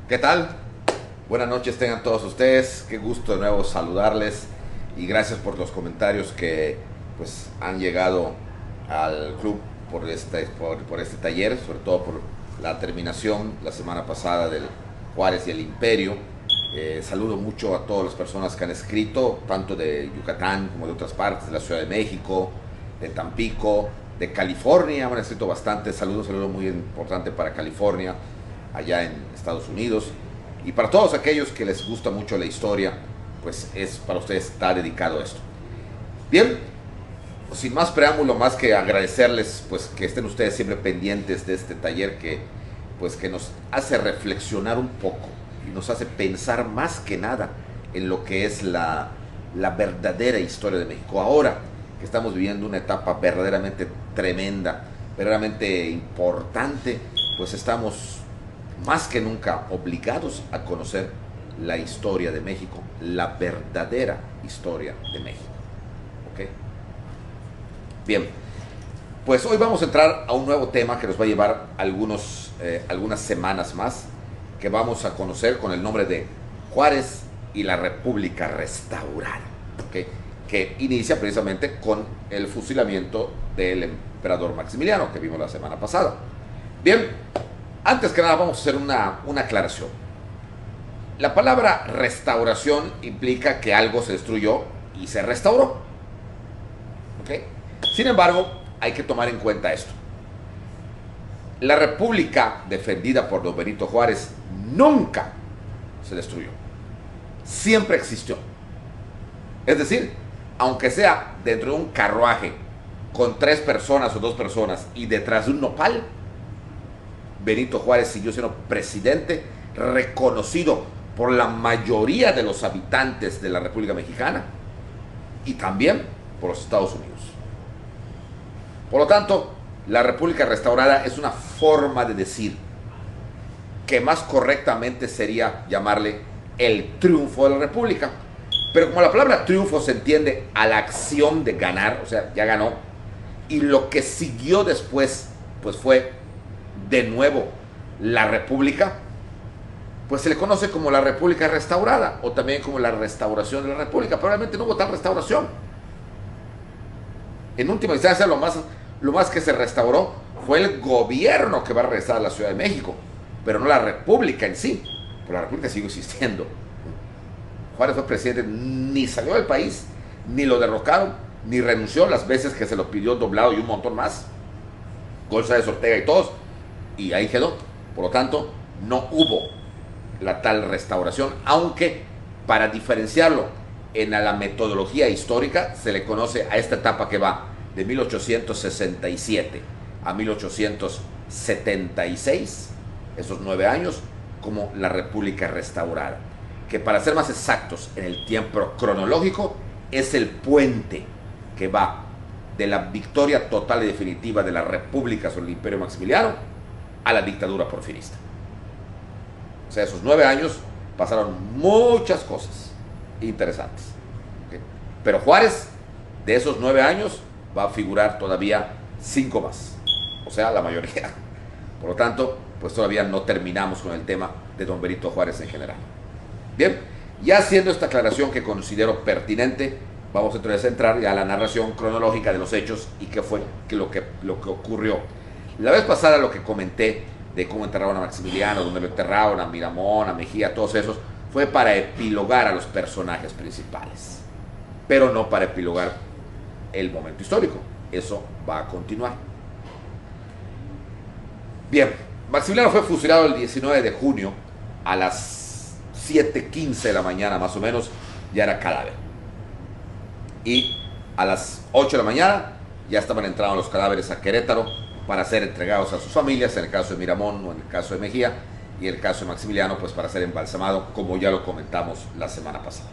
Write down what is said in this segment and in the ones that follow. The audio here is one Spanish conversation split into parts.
¿Qué tal? Buenas noches tengan todos ustedes. Qué gusto de nuevo saludarles y gracias por los comentarios que pues han llegado al club por este taller, sobre todo por la terminación la semana pasada del Juárez y el Imperio. Saludo mucho a todas las personas que han escrito, tanto de Yucatán como de otras partes, de la Ciudad de México, de Tampico, de California, han escrito bastante. Saludo muy importante para California, allá en Estados Unidos. Y para todos aquellos que les gusta mucho la historia, pues es para ustedes está dedicado esto. Bien, sin más preámbulo, más que agradecerles pues que estén ustedes siempre pendientes de este taller que nos hace reflexionar un poco y nos hace pensar más que nada en lo que es la verdadera historia de México. Ahora que estamos viviendo una etapa verdaderamente tremenda, verdaderamente importante, pues estamos más que nunca obligados a conocer la historia de México, la verdadera historia de México. ¿Ok? Bien, pues hoy vamos a entrar a un nuevo tema que nos va a llevar algunas semanas más, que vamos a conocer con el nombre de Juárez y la República Restaurada, ¿ok? Que inicia precisamente con el fusilamiento del emperador Maximiliano que vimos la semana pasada. Bien, antes que nada vamos a hacer una aclaración. La palabra restauración implica que algo se destruyó y se restauró. ¿Okay? Sin embargo, hay que tomar en cuenta esto. La república defendida por don Benito Juárez nunca se destruyó. Siempre existió. Es decir, aunque sea dentro de un carruaje con 3 personas o 2 personas y detrás de un nopal, Benito Juárez siguió siendo presidente reconocido por la mayoría de los habitantes de la República Mexicana y también por los Estados Unidos. Por lo tanto, la República Restaurada es una forma de decir que más correctamente sería llamarle el triunfo de la República. Pero como la palabra triunfo se entiende a la acción de ganar, o sea, ya ganó, y lo que siguió después, pues fue de nuevo la República, pues se le conoce como la República Restaurada o también como la restauración de la República. Pero realmente no hubo tal restauración. En última instancia, lo más que se restauró fue el gobierno que va a regresar a la Ciudad de México, pero no la República en sí, pero la República sigue existiendo. Juárez fue presidente, ni salió del país, ni lo derrocaron, ni renunció las veces que se lo pidió doblado y un montón más. González Ortega y todos, y ahí quedó. Por lo tanto, no hubo la tal restauración, aunque para diferenciarlo en la metodología histórica se le conoce a esta etapa que va de 1867 a 1876, esos 9 años, como la República Restaurada, que para ser más exactos en el tiempo cronológico es el puente que va de la victoria total y definitiva de la República sobre el Imperio Maximiliano a la dictadura porfirista. O sea, esos 9 años pasaron muchas cosas interesantes. ¿Okay? Pero Juárez, de esos 9 años, va a figurar todavía 5 más. O sea, la mayoría. Por lo tanto, pues todavía no terminamos con el tema de don Benito Juárez en general. Bien, ya haciendo esta aclaración que considero pertinente, vamos entonces a entrar ya a la narración cronológica de los hechos y qué fue lo que ocurrió. La vez pasada lo que comenté de cómo enterraron a Maximiliano, donde lo enterraron, a Miramón, a Mejía, todos esos, fue para epilogar a los personajes principales, pero no para epilogar el momento histórico. Eso va a continuar. Bien, Maximiliano fue fusilado el 19 de junio a las 7:15 de la mañana más o menos, ya era cadáver. Y a las 8 de la mañana ya estaban entrando los cadáveres a Querétaro para ser entregados a sus familias, en el caso de Miramón o en el caso de Mejía, y en el caso de Maximiliano, pues para ser embalsamado, como ya lo comentamos la semana pasada.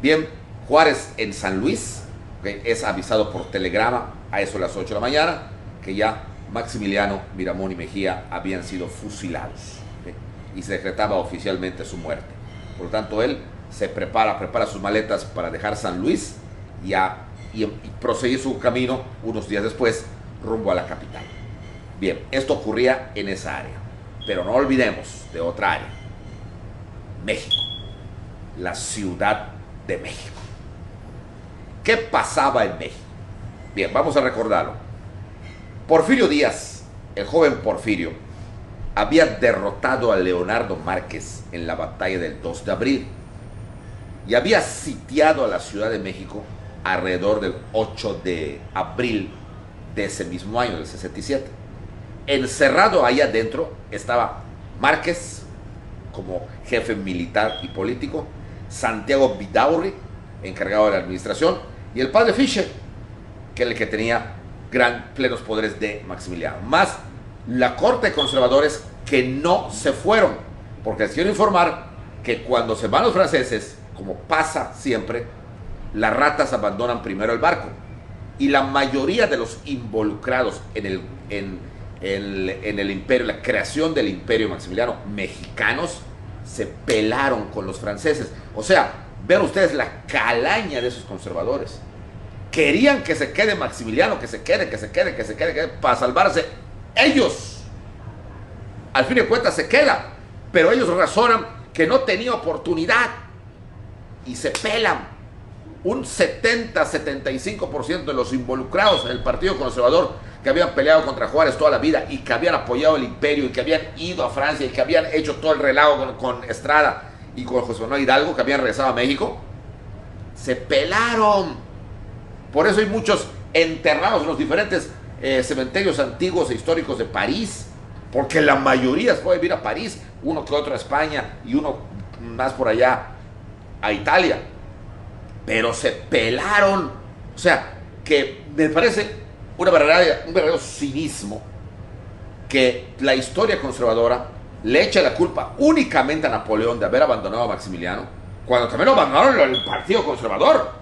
Bien, Juárez en San Luis, ¿okay? Es avisado por telegrama a eso de las 8 de la mañana, que ya Maximiliano, Miramón y Mejía habían sido fusilados, ¿okay? Y se decretaba oficialmente su muerte. Por lo tanto, él se prepara sus maletas para dejar San Luis y proseguir su camino unos días después rumbo a la capital. Bien, esto ocurría en esa área, pero no olvidemos de otra área, México, la Ciudad de México. ¿Qué pasaba en México? Bien, vamos a recordarlo. Porfirio Díaz, el joven Porfirio, había derrotado a Leonardo Márquez en la batalla del 2 de abril y había sitiado a la Ciudad de México alrededor del 8 de abril de ese mismo año, del 67. Encerrado ahí adentro estaba Márquez como jefe militar y político, Santiago Vidaurri, encargado de la administración, y el padre Fischer, que era el que tenía plenos poderes de Maximiliano, más la corte de conservadores que no se fueron, porque les quiero informar que cuando se van los franceses, como pasa siempre, las ratas abandonan primero el barco, y la mayoría de los involucrados en el imperio, la creación del imperio Maximiliano, mexicanos, se pelaron con los franceses. O sea, vean ustedes la calaña de esos conservadores. Querían que se quede Maximiliano, que se quede, para salvarse. Ellos, al fin de cuentas, se quedan, pero ellos razonan que no tenía oportunidad y se pelan. Un 70-75% de los involucrados en el Partido Conservador, que habían peleado contra Juárez toda la vida y que habían apoyado el imperio y que habían ido a Francia y que habían hecho todo el relajo con Estrada y con José Manuel Hidalgo, que habían regresado a México, se pelaron. Por eso hay muchos enterrados en los diferentes cementerios antiguos e históricos de París, porque la mayoría se fue a vivir a París, uno que otro a España y uno más por allá a Italia, pero se pelaron. O sea, que me parece un verdadero cinismo que la historia conservadora le echa la culpa únicamente a Napoleón de haber abandonado a Maximiliano, cuando también lo abandonaron el Partido Conservador.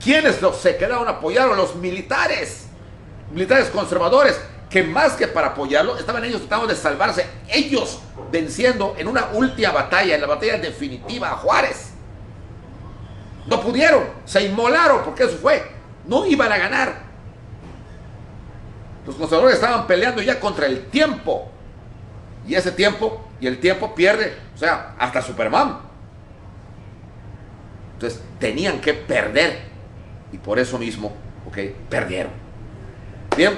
¿Quiénes se quedaron a apoyarlo? Los militares conservadores, que más que para apoyarlo, estaban ellos tratando de salvarse, ellos venciendo en una última batalla, en la batalla definitiva a Juárez. No pudieron, se inmolaron, porque eso fue, no iban a ganar. Los conservadores estaban peleando ya contra el tiempo, y ese tiempo, y el tiempo pierde, o sea, hasta Superman. Entonces tenían que perder, y por eso mismo, perdieron. Bien,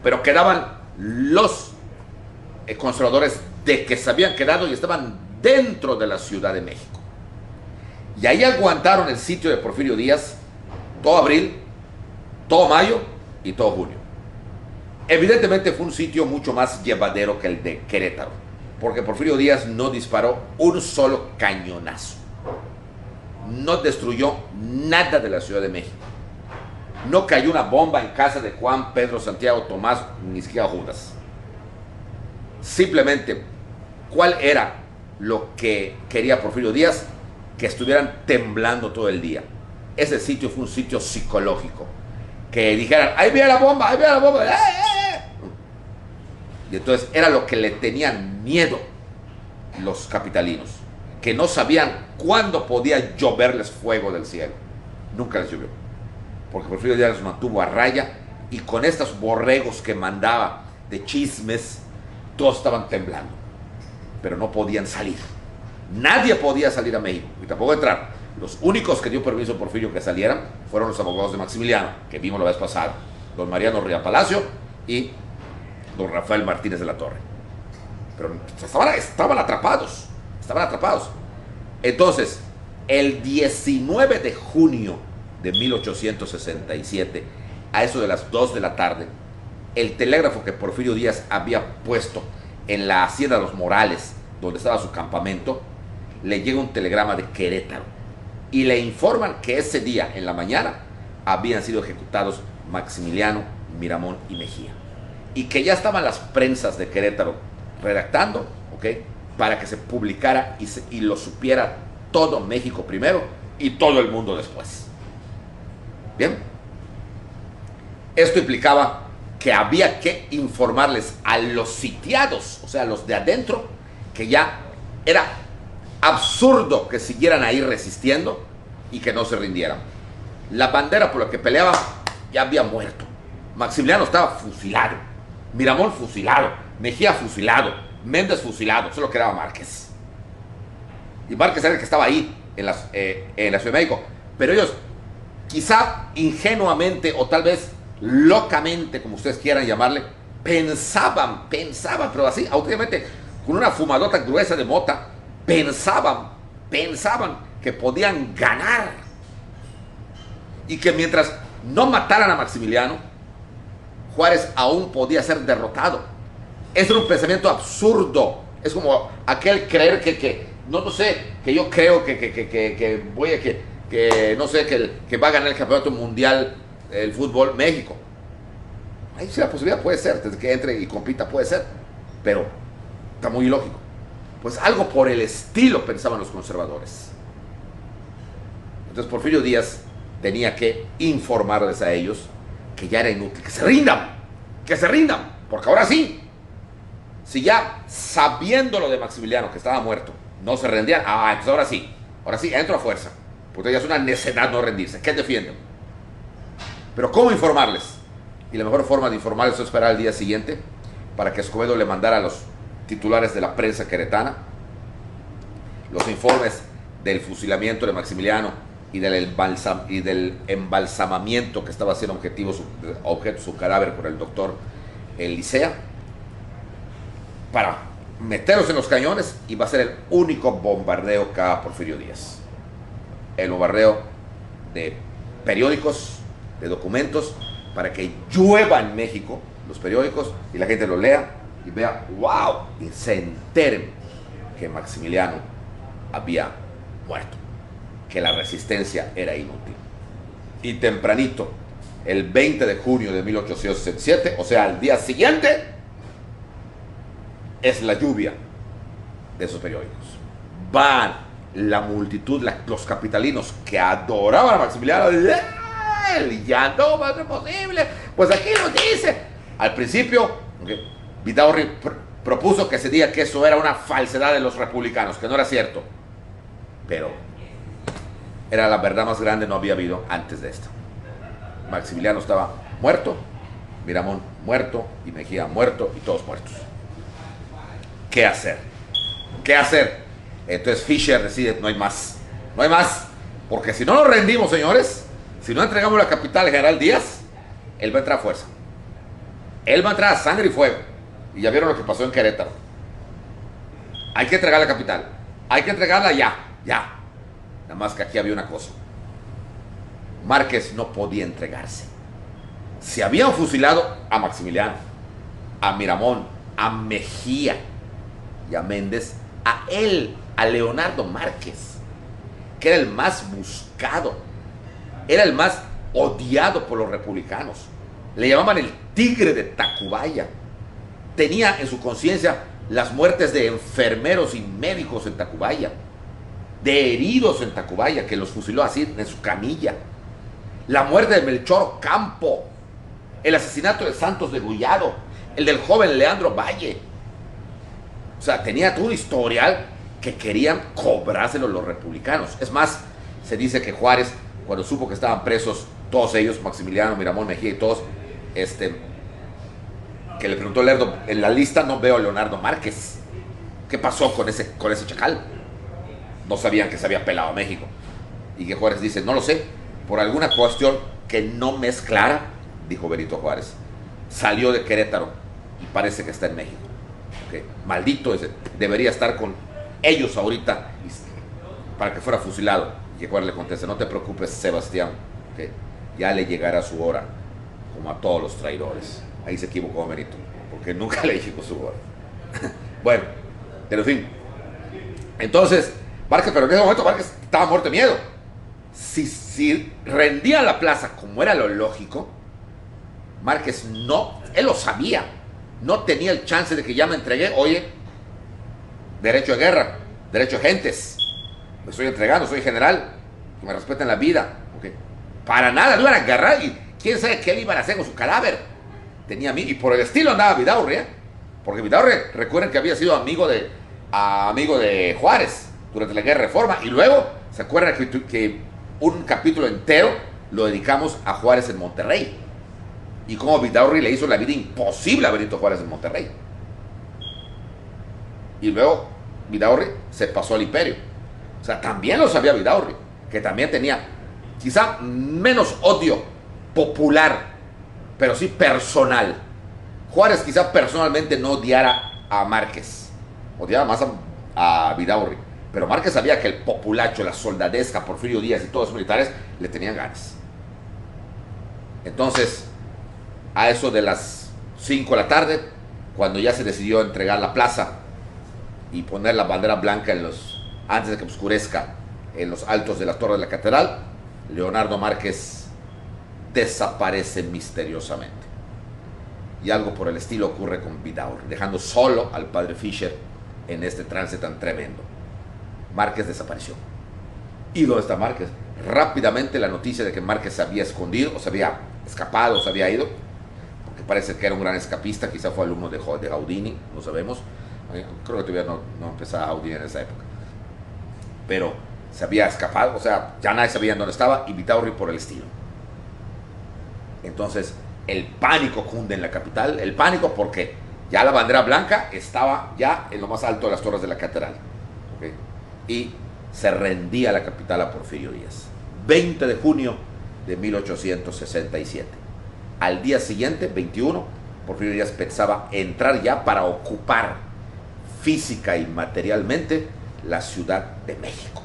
pero quedaban los conservadores de que se habían quedado y estaban dentro de la Ciudad de México. Y ahí aguantaron el sitio de Porfirio Díaz todo abril, todo mayo y todo junio. Evidentemente fue un sitio mucho más llevadero que el de Querétaro, porque Porfirio Díaz no disparó un solo cañonazo, no destruyó nada de la Ciudad de México, no cayó una bomba en casa de Juan, Pedro, Santiago, Tomás, ni siquiera Judas. Simplemente, ¿cuál era lo que quería Porfirio Díaz? Que estuvieran temblando todo el día. Ese sitio fue un sitio psicológico, que dijeran, ahí viene la bomba, ahí viene la bomba, y entonces era lo que le tenían miedo los capitalinos, que no sabían cuándo podía lloverles fuego del cielo. Nunca les llovió, porque Porfirio Díaz los mantuvo a raya, y con estos borregos que mandaba de chismes, todos estaban temblando, pero no podían salir. Nadie podía salir a México y tampoco entrar. Los únicos que dio permiso Porfirio que salieran fueron los abogados de Maximiliano, que vimos la vez pasada, don Mariano Ría Palacio y don Rafael Martínez de la Torre. Pero estaban atrapados. Entonces, el 19 de junio de 1867, a eso de las 2 de la tarde, el telégrafo que Porfirio Díaz había puesto en la hacienda de los Morales, donde estaba su campamento, le llega un telegrama de Querétaro y le informan que ese día, en la mañana, habían sido ejecutados Maximiliano, Miramón y Mejía, y que ya estaban las prensas de Querétaro redactando, para que se publicara y lo supiera todo México primero y todo el mundo después. Bien, esto implicaba que había que informarles a los sitiados, o sea, a los de adentro, que ya era absurdo que siguieran ahí resistiendo y que no se rindieran. La bandera por la que peleaban ya había muerto. Maximiliano estaba fusilado, Miramón fusilado, Mejía fusilado, Méndez fusilado, solo quedaba Márquez. Y Márquez era el que estaba ahí, en la Ciudad de México. Pero ellos, quizá ingenuamente o tal vez locamente, como ustedes quieran llamarle, pensaban, pero así, auténticamente, con una fumadota gruesa de mota, pensaban que podían ganar. Y que mientras no mataran a Maximiliano, Juárez aún podía ser derrotado. Ese era un pensamiento absurdo. Es como aquel creer no sé, que yo creo que voy a que no sé, que va a ganar el campeonato mundial el fútbol México. Ahí sí la posibilidad puede ser, desde que entre y compita puede ser, pero está muy ilógico. Pues algo por el estilo pensaban los conservadores. Entonces Porfirio Díaz tenía que informarles a ellos que ya era inútil, que se rindan, porque ahora sí, si ya sabiendo lo de Maximiliano, que estaba muerto, no se rendían, pues ahora sí, entro a fuerza, porque ya es una necedad no rendirse. ¿Qué defienden? Pero ¿cómo informarles? Y la mejor forma de informarles es esperar al día siguiente para que Escobedo le mandara a los titulares de la prensa queretana los informes del fusilamiento de Maximiliano y del embalsamamiento que estaba haciendo objeto su cadáver por el doctor Elisea, para meterlos en los cañones, y va a ser el único bombardeo que haga Porfirio Díaz. El bombardeo de periódicos, de documentos, para que llueva en México los periódicos y la gente lo lea y vea, wow, y se enteren que Maximiliano había muerto, que la resistencia era inútil. Y tempranito, el 20 de junio de 1867, o sea, al día siguiente, es la lluvia de esos periódicos. Van la multitud, los capitalinos que adoraban a Maximiliano, ya no va a ser posible, pues aquí lo dice. Al principio, Vidaurri propuso que se diga que eso era una falsedad de los republicanos, que no era cierto, pero era la verdad más grande, no había habido antes de esto. Maximiliano estaba muerto, Miramón muerto, y Mejía muerto, y todos muertos. ¿Qué hacer? Entonces Fisher decide, no hay más, porque si no nos rendimos, señores, si no entregamos la capital al general Díaz, él va a entrar a fuerza, él va a entrar a sangre y fuego. Y ya vieron lo que pasó en Querétaro. Hay que entregar la capital, hay que entregarla ya. Nada más que aquí había una cosa: Márquez no podía entregarse. Si habían fusilado a Maximiliano, a Miramón, a Mejía y a Méndez, a él, a Leonardo Márquez, que era el más buscado, era el más odiado por los republicanos, le llamaban el tigre de Tacubaya, tenía en su conciencia las muertes de enfermeros y médicos en Tacubaya, de heridos en Tacubaya, que los fusiló así en su camilla, la muerte de Melchor Ocampo, el asesinato de Santos Degollado, el del joven Leandro Valle. O sea, tenía todo un historial que querían cobrárselo los republicanos. Es más, se dice que Juárez, cuando supo que estaban presos todos ellos, Maximiliano, Miramón, Mejía y todos, que le preguntó Lerdo, en la lista no veo a Leonardo Márquez. ¿Qué pasó con ese chacal? No sabían que se había pelado a México. Y que Juárez dice, no lo sé, por alguna cuestión que no me es clara, dijo Benito Juárez, salió de Querétaro y parece que está en México. Maldito ese, debería estar con ellos ahorita para que fuera fusilado. Y que Juárez le contesta, no te preocupes, Sebastián, ya le llegará su hora, como a todos los traidores. Ahí se equivocó Benito, porque nunca le llegó su hora. Bueno, pero en fin, entonces Márquez, pero en ese momento Márquez estaba muerto de miedo. Si rendía la plaza como era lo lógico, Márquez no, él lo sabía, no tenía el chance de que ya me entregué, oye, derecho de guerra, derecho de gentes, me estoy entregando, soy general, que me respeten la vida, para nada, lo iban a agarrar y quién sabe qué le iban a hacer con su cadáver. Tenía amigo, y por el estilo andaba Vidaurri, porque Vidaurri, recuerden que había sido amigo de Juárez durante la guerra de Reforma, y luego se acuerdan que un capítulo entero lo dedicamos a Juárez en Monterrey, y cómo Vidaurri le hizo la vida imposible a Benito Juárez en Monterrey. Y luego Vidaurri se pasó al imperio. O sea, también lo sabía Vidaurri, que también tenía quizá menos odio popular, pero sí personal. Juárez quizá personalmente no odiara a Márquez, odiaba más a Vidaurri, pero Márquez sabía que el populacho, la soldadesca, Porfirio Díaz y todos los militares le tenían ganas. Entonces, a eso de las 5 de la tarde, cuando ya se decidió entregar la plaza y poner la bandera blanca antes de que oscurezca en los altos de la torre de la catedral, Leonardo Márquez desaparece misteriosamente. Y algo por el estilo ocurre con Vidaurri, dejando solo al padre Fischer en este trance tan tremendo. Márquez desapareció. ¿Y dónde está Márquez? Rápidamente la noticia de que Márquez se había escondido, o se había escapado, o se había ido, porque parece que era un gran escapista, quizá fue alumno de Gaudini, no sabemos. Creo que todavía no empezaba Gaudini en esa época. Pero se había escapado, o sea, ya nadie sabía dónde estaba, y Vidaurri por el estilo. Entonces, el pánico cunde en la capital, el pánico porque ya la bandera blanca estaba ya en lo más alto de las torres de la catedral. ¿Okay? Y se rendía la capital a Porfirio Díaz. 20 de junio de 1867. Al día siguiente, 21, Porfirio Díaz pensaba entrar ya para ocupar física y materialmente la Ciudad de México.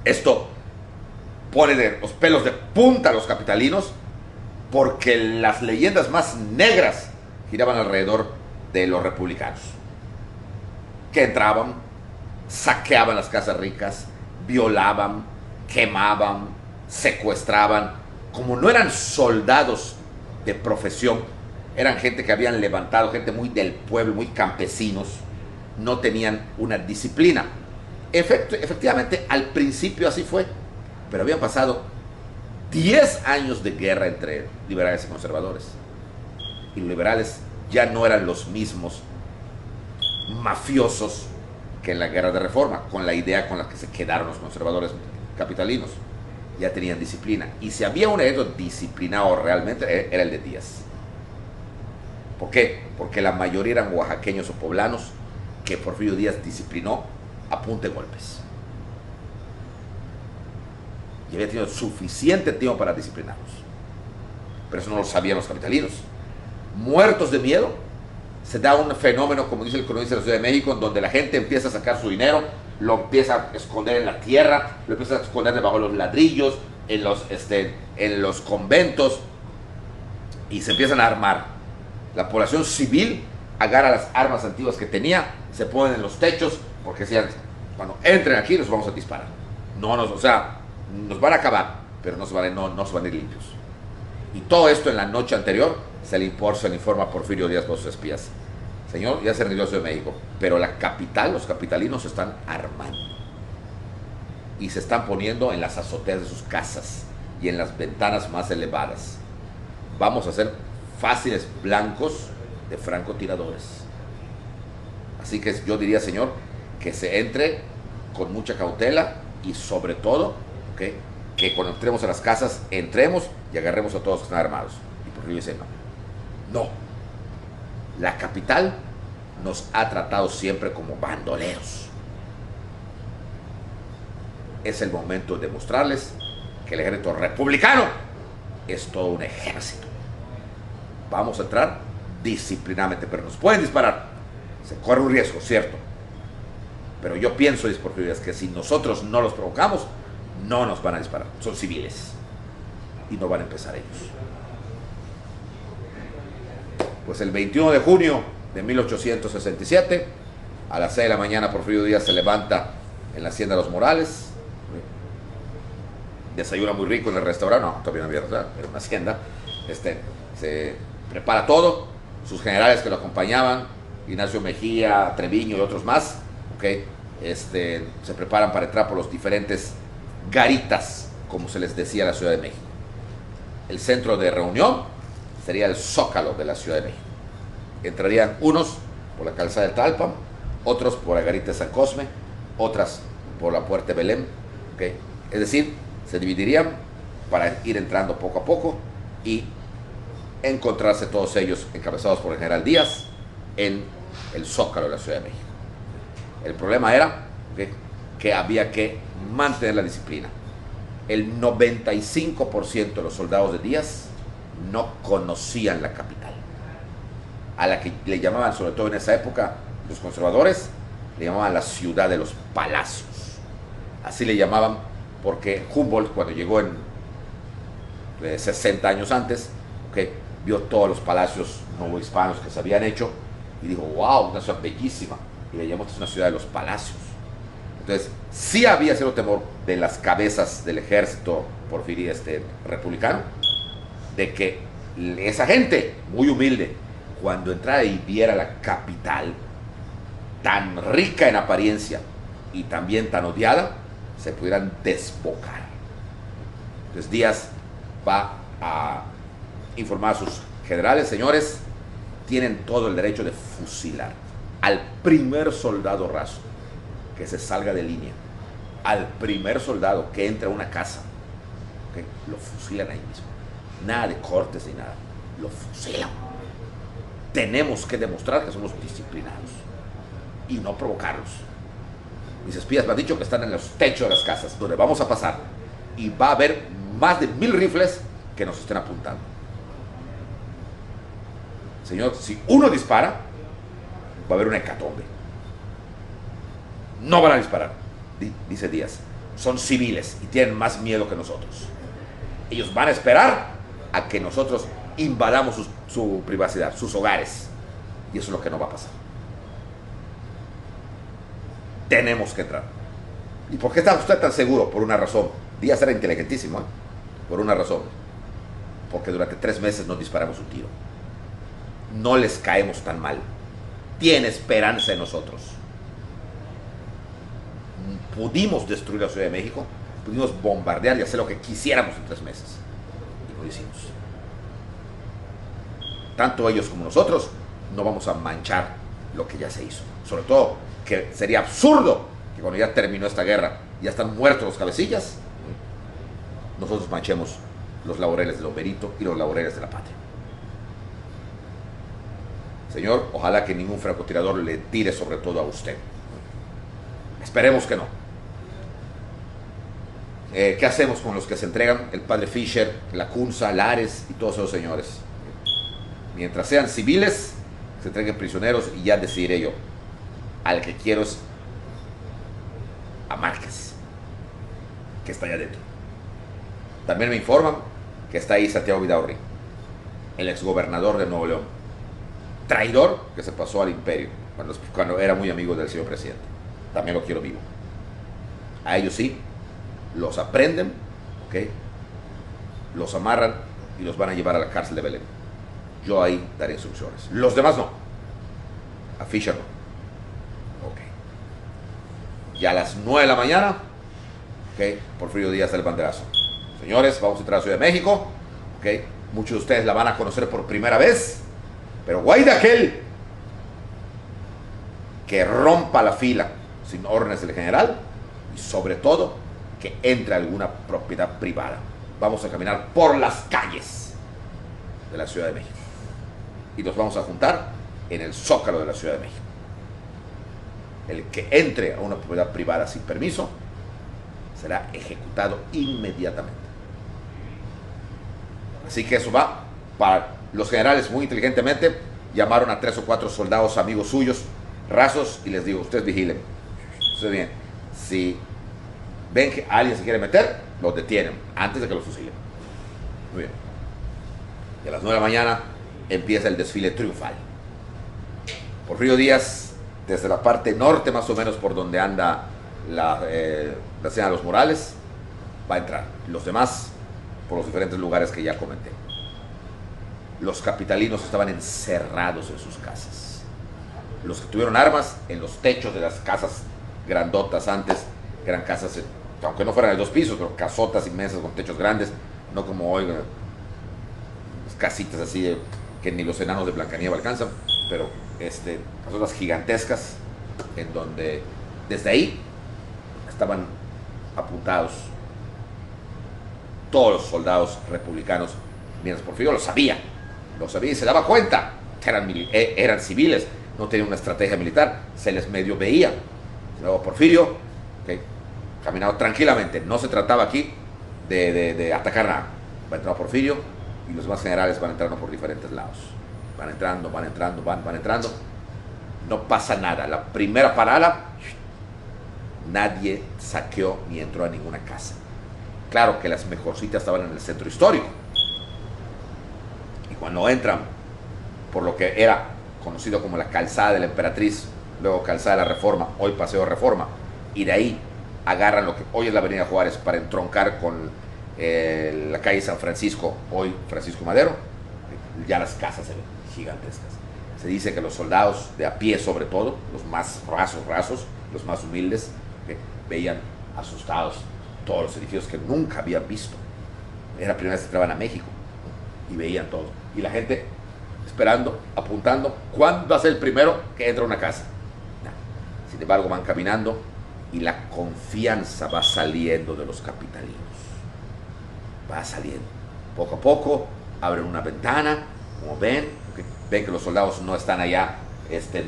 Esto pone de los pelos de punta a los capitalinos, porque las leyendas más negras giraban alrededor de los republicanos, que entraban, saqueaban las casas ricas, violaban, quemaban, secuestraban. Como no eran soldados de profesión, eran gente que habían levantado, gente muy del pueblo, muy campesinos, no tenían una disciplina. Efectivamente, al principio así fue, pero habían pasado 10 años de guerra entre liberales y conservadores. Y los liberales ya no eran los mismos mafiosos que en la guerra de reforma, con la idea con la que se quedaron los conservadores capitalinos. Ya tenían disciplina. Y si había un hecho disciplinado realmente, era el de Díaz. ¿Por qué? Porque la mayoría eran oaxaqueños o poblanos que Porfirio Díaz disciplinó a punta de golpes. Y había tenido suficiente tiempo para disciplinarlos. Pero eso no lo sabían los capitalinos. Muertos de miedo, se da un fenómeno, como dice el cronista de la Ciudad de México, en donde la gente empieza a sacar su dinero, lo empieza a esconder en la tierra, lo empieza a esconder debajo de los ladrillos, en los conventos, y se empiezan a armar. La población civil agarra las armas antiguas que tenía, se ponen en los techos, porque decían, cuando entren aquí los vamos a disparar. Nos van a acabar, pero no se van a ir limpios. Y todo esto en la noche anterior se le informa a Porfirio Díaz por sus espías. Señor, ya se rindió la Ciudad de México, pero la capital, los capitalinos se están armando. Y se están poniendo en las azoteas de sus casas y en las ventanas más elevadas. Vamos a ser fáciles blancos de francotiradores. Así que yo diría, señor, que se entre con mucha cautela y sobre todo, ¿okay?, que cuando entremos a las casas, entremos y agarremos a todos los que están armados. Y Porfirio dice, no. La capital nos ha tratado siempre como bandoleros. Es el momento de mostrarles que el ejército republicano es todo un ejército. Vamos a entrar disciplinadamente, pero nos pueden disparar. Se corre un riesgo, cierto. Pero yo pienso, dice Porfirio Díaz, que si nosotros no los provocamos, no nos van a disparar. Son civiles. Y no van a empezar ellos. Pues el 21 de junio de 1867, a las 6 de la mañana, Porfirio Díaz se levanta en la hacienda de los Morales. Desayuna muy rico en el restaurante. No, todavía no había restaurante, pero en una hacienda. Se prepara todo. Sus generales que lo acompañaban, Ignacio Mejía, Treviño y otros más, se preparan para entrar por los diferentes garitas, como se les decía a la Ciudad de México. El centro de reunión sería el Zócalo de la Ciudad de México. Entrarían unos por la calzada de Tlalpan, otros por la garita de San Cosme, otras por la puerta de Belén. Es decir, se dividirían para ir entrando poco a poco y encontrarse todos ellos encabezados por el general Díaz en el Zócalo de la Ciudad de México. El problema era ¿ok? Que había que mantener la disciplina. El 95% de los soldados de Díaz no conocían la capital, a la que le llamaban, sobre todo en esa época, los conservadores, le llamaban la ciudad de los palacios. Así le llamaban porque Humboldt, cuando llegó en 60 años antes, ¿okay?, vio todos los palacios novohispanos que se habían hecho y dijo, wow, una ciudad bellísima, y le llamó, esta es una ciudad de los palacios. Entonces, sí había cierto temor de las cabezas del ejército republicano, de que esa gente muy humilde, cuando entrara y viera la capital tan rica en apariencia y también tan odiada, se pudieran desbocar. Entonces Díaz va a informar a sus generales: señores, tienen todo el derecho de fusilar al primer soldado raso que se salga de línea, al primer soldado que entre a una casa, ¿okay?, lo fusilan ahí mismo. Nada de cortes ni nada, lo fusilan. Tenemos que demostrar que somos disciplinados y no provocarlos. Mis espías me han dicho que están en los techos de las casas donde vamos a pasar, y va a haber más de 1000 rifles que nos estén apuntando. Señor, si uno dispara, va a haber una hecatombe. No van a disparar, dice Díaz. Son civiles y tienen más miedo que nosotros. Ellos van a esperar a que nosotros invadamos su privacidad, sus hogares. Y eso es lo que no va a pasar. Tenemos que entrar. ¿Y por qué está usted tan seguro? Por una razón. Díaz era inteligentísimo, ¿eh? Por una razón. Porque durante 3 meses no disparamos un tiro. No les caemos tan mal. Tiene esperanza en nosotros. Pudimos destruir la Ciudad de México, pudimos bombardear y hacer lo que quisiéramos en 3 meses. Y no lo hicimos. Tanto ellos como nosotros no vamos a manchar lo que ya se hizo. Sobre todo que sería absurdo que cuando ya terminó esta guerra, ya están muertos los cabecillas, nosotros manchemos los laureles del Homberito y los laureles de la patria. Señor, ojalá que ningún francotirador le tire sobre todo a usted. Esperemos que no. ¿Qué hacemos con los que se entregan? El padre Fischer, Lacunza, Lares y todos esos señores. Mientras sean civiles, se entreguen prisioneros y ya decidiré yo. Al que quiero es a Márquez, que está allá adentro. También me informan que está ahí Santiago Vidaurri, el exgobernador de Nuevo León, traidor que se pasó al imperio cuando era muy amigo del señor presidente. También lo quiero vivo. A ellos sí, los aprenden, ¿ok?, los amarran y los van a llevar a la cárcel de Belén. Yo ahí daré instrucciones. Los demás no. A Fischer no. Y a las 9 de la mañana, ¿ok?, Porfirio Díaz del banderazo. Señores, vamos a entrar a Ciudad de México, ¿ok? Muchos de ustedes la van a conocer por primera vez, pero guay de aquel que rompa la fila sin órdenes del general y sobre todo que entre a alguna propiedad privada. Vamos a caminar por las calles de la Ciudad de México y nos vamos a juntar en el Zócalo de la Ciudad de México. El que entre a una propiedad privada sin permiso será ejecutado inmediatamente. Así que eso va para los generales. Muy inteligentemente llamaron a 3 o 4 soldados amigos suyos rasos y les digo: ustedes vigilen, ustedes bien, si ven que alguien se quiere meter, los detienen antes de que los fusilen. Muy bien. Y a las 9 de la mañana empieza el desfile triunfal. Porfirio Díaz, desde la parte norte más o menos por donde anda la escena de los Morales, va a entrar. Los demás por los diferentes lugares que ya comenté. Los capitalinos estaban encerrados en sus casas. Los que tuvieron armas en los techos de las casas grandotas antes, que eran casas, aunque no fueran de 2 pisos, pero casotas inmensas con techos grandes, no como hoy, casitas así que ni los enanos de Blancanieves alcanzan, pero casotas gigantescas en donde desde ahí estaban apuntados todos los soldados republicanos, mientras Porfirio lo sabía y se daba cuenta, eran civiles, no tenían una estrategia militar, se les medio veía. Luego Porfirio ¿okay? Caminando tranquilamente. No se trataba aquí de atacar nada. Va entrando Porfirio y los demás generales van entrando por diferentes lados. Van entrando, van entrando, van entrando. No pasa nada. La primera parada, nadie saqueó ni entró a ninguna casa. Claro que las mejorcitas estaban en el centro histórico. Y cuando entran por lo que era conocido como la Calzada de la Emperatriz, luego Calzada de la Reforma, hoy Paseo de Reforma, y de ahí agarran lo que hoy es la Avenida Juárez para entroncar con la calle San Francisco, hoy Francisco Madero, ya las casas se ven gigantescas. Se dice que los soldados de a pie, sobre todo, los más rasos, los más humildes, veían asustados todos los edificios que nunca habían visto. Era la primera vez que entraban a México y veían todo. Y la gente esperando, apuntando, ¿cuándo va a ser el primero que entra a una casa? No. Sin embargo, van caminando y la confianza va saliendo de los capitalinos. Va saliendo. Poco a poco abren una ventana, como ven que los soldados no están allá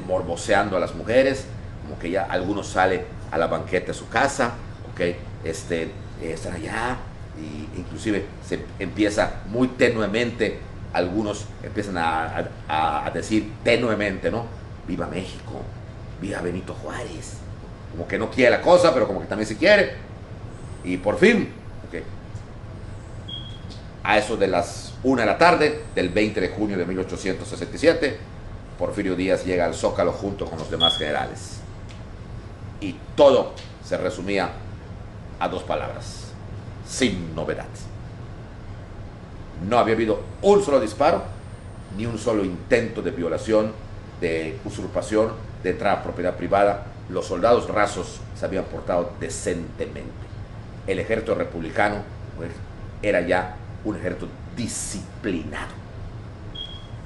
morboseando a las mujeres, como que ya algunos salen a la banqueta de su casa, están allá, y inclusive se empieza muy tenuemente, algunos empiezan a decir tenuemente, ¿no? Viva México, viva Benito Juárez, como que no quiere la cosa, pero como que también se quiere, y por fin, a eso de las 1 de la tarde del 20 de junio de 1867, Porfirio Díaz llega al Zócalo junto con los demás generales. Y todo se resumía a 2 palabras: sin novedad. No había habido un solo disparo, ni un solo intento de violación, de usurpación, de entrada a propiedad privada. Los soldados rasos se habían portado decentemente. El ejército republicano era ya un ejército disciplinado,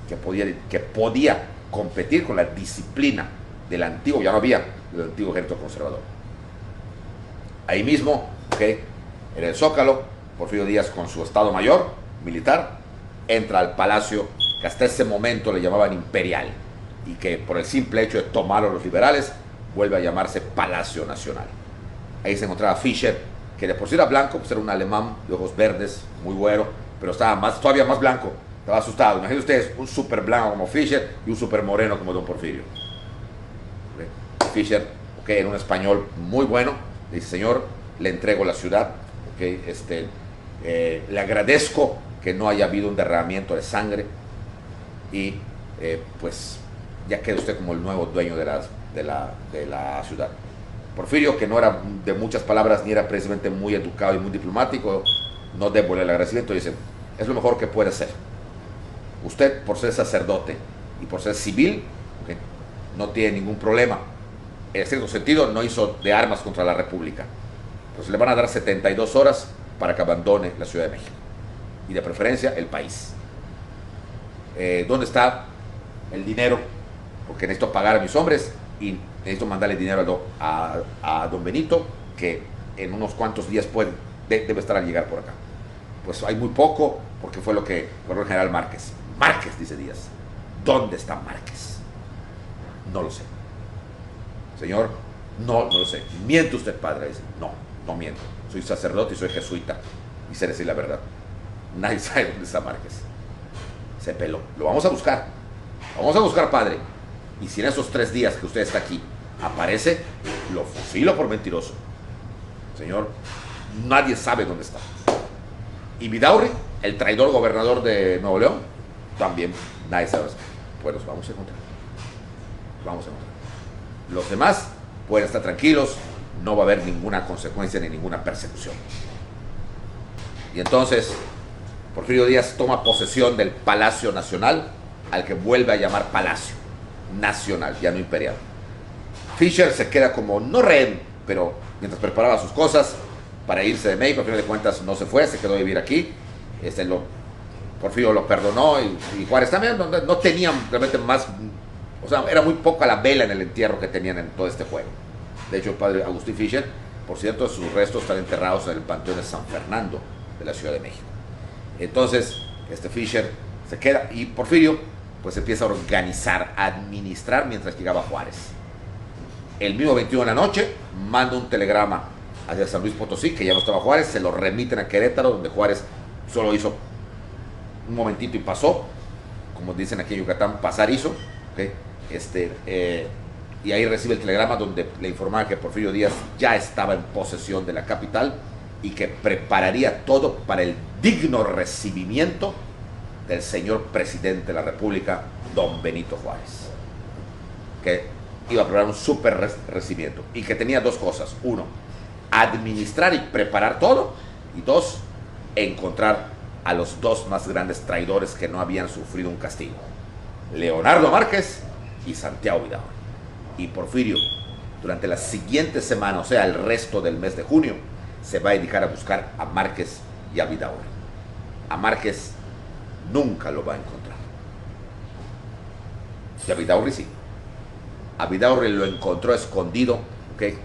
que podía competir con la disciplina del antiguo, ya no había, del antiguo ejército conservador. Ahí mismo, en el Zócalo, Porfirio Díaz, con su estado mayor militar, entra al palacio que hasta ese momento le llamaban imperial, y que por el simple hecho de tomarlo los liberales vuelve a llamarse Palacio Nacional. Ahí se encontraba Fischer, que de por sí era blanco, pues era un alemán de ojos verdes, muy güero, pero estaba todavía más blanco, estaba asustado. Imaginen ustedes un súper blanco como Fischer y un súper moreno como don Porfirio. Fischer, en un español muy bueno, le dice: señor, le entrego la ciudad, le agradezco que no haya habido un derramamiento de sangre, y pues ya queda usted como el nuevo dueño de la ciudad. Porfirio, que no era de muchas palabras ni era precisamente muy educado y muy diplomático, no devuelve el agradecimiento y dice: es lo mejor que puede hacer. Usted, por ser sacerdote y por ser civil, no tiene ningún problema. En cierto sentido, no hizo de armas contra la República. Pues le van a dar 72 horas para que abandone la Ciudad de México, y de preferencia el país. ¿Dónde está el dinero? Porque necesito pagar a mis hombres y necesito mandarle dinero a don Benito, que en unos cuantos días debe estar al llegar por acá. Pues hay muy poco, porque fue lo que corrió el general Márquez. Márquez, dice Díaz. ¿Dónde está Márquez? No lo sé. Señor, no lo sé. ¿Miente usted, padre? Dice: no miento. Soy sacerdote y soy jesuita, y sé decir la verdad. Nadie sabe dónde está Márquez. Se peló. Lo vamos a buscar. Lo vamos a buscar, padre. Y si en esos 3 días que usted está aquí aparece, lo fusilo por mentiroso. Señor, nadie sabe dónde está. Y Vidaurri, el traidor gobernador de Nuevo León, también nadie sabe. Pues los vamos a encontrar. Vamos a encontrar. Los demás pueden estar tranquilos, no va a haber ninguna consecuencia ni ninguna persecución. Y entonces Porfirio Díaz toma posesión del Palacio Nacional, al que vuelve a llamar Palacio Nacional, ya no imperial. Fischer se queda como, no rehén, pero mientras preparaba sus cosas para irse de México, al final de cuentas no se fue, se quedó a vivir aquí. Porfirio lo perdonó, y Juárez también. No tenían realmente más, o sea, era muy poca la vela en el entierro que tenían en todo este juego. De hecho, el padre Agustín Fischer, por cierto, sus restos están enterrados en el Panteón de San Fernando de la Ciudad de México. Entonces, Fischer se queda, y Porfirio pues empieza a organizar, a administrar mientras llegaba Juárez. el mismo 21 de la noche, manda un telegrama hacia San Luis Potosí, que ya no estaba Juárez, se lo remiten a Querétaro, donde Juárez solo hizo un momentito y pasó, como dicen aquí en Yucatán, pasar hizo, ¿okay? Y ahí recibe el telegrama donde le informaba que Porfirio Díaz ya estaba en posesión de la capital y que prepararía todo para el digno recibimiento del señor presidente de la República, don Benito Juárez, que iba a preparar un súper recibimiento y que tenía dos cosas: uno, administrar y preparar todo, y dos, encontrar a los dos más grandes traidores que no habían sufrido un castigo: Leonardo Márquez y Santiago Vidaurri. Y Porfirio, durante la siguiente semana, o sea, el resto del mes de junio, se va a dedicar a buscar a Márquez y a Vidaurri. A Márquez nunca lo va a encontrar, y a Vidaurri sí. A Vidaurri lo encontró escondido, ¿okay?